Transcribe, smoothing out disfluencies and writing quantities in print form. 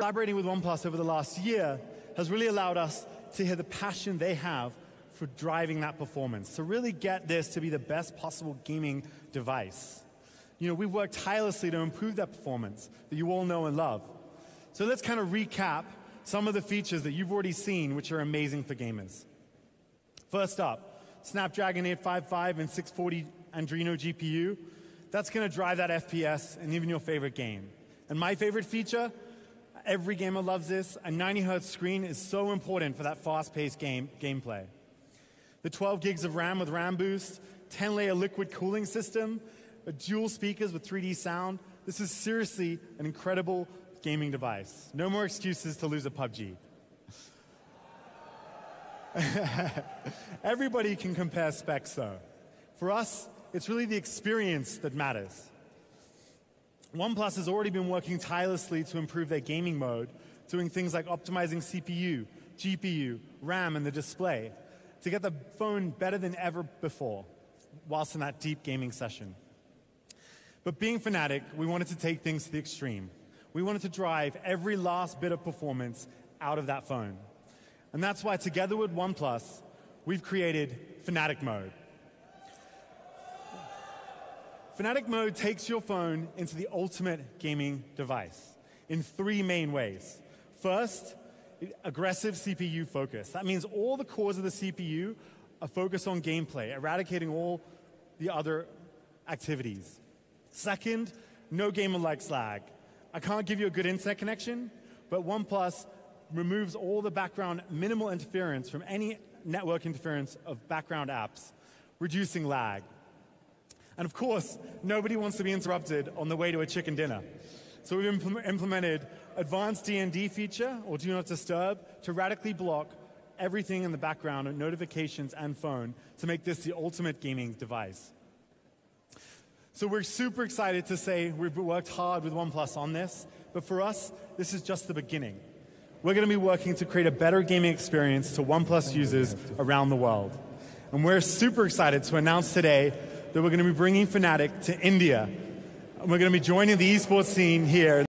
Collaborating with OnePlus over the last year has really allowed us to hear the passion they have for driving that performance, to really get this to be the best possible gaming device. You know, we've worked tirelessly to improve that performance that you all know and love. So let's kind of recap some of the features that you've already seen, which are amazing for gamers. First up, Snapdragon 855 and 640 Adreno GPU. That's going to drive that FPS and even your favorite game. And my favorite feature, every gamer loves this, a 90 Hz screen is so important for that fast-paced gameplay. The 12 gigs of RAM with RAM Boost, 10-layer liquid cooling system, dual speakers with 3D sound. This is seriously an incredible gaming device. No more excuses to lose a PUBG. Everybody can compare specs, though. For us, it's really the experience that matters. OnePlus has already been working tirelessly to improve their gaming mode, doing things like optimizing CPU, GPU, RAM, and the display to get the phone better than ever before, whilst in that deep gaming session. But being Fnatic, we wanted to take things to the extreme. We wanted to drive every last bit of performance out of that phone. And that's why, together with OnePlus, we've created Fnatic Mode. Fnatic Mode takes your phone into the ultimate gaming device in 3 main ways. First, aggressive CPU focus. That means all the cores of the CPU are focused on gameplay, eradicating all the other activities. Second, no gamer likes lag. I can't give you a good internet connection, but OnePlus removes all the background minimal interference from any network interference of background apps, reducing lag. And of course, nobody wants to be interrupted on the way to a chicken dinner. So we've implemented advanced DND feature, or do not disturb, to radically block everything in the background, notifications and phone, to make this the ultimate gaming device. So we're super excited to say we've worked hard with OnePlus on this, but for us, this is just the beginning. We're going to be working to create a better gaming experience to OnePlus users around the world. And we're super excited to announce today that we're going to be bringing Fnatic to India. And we're going to be joining the esports scene here.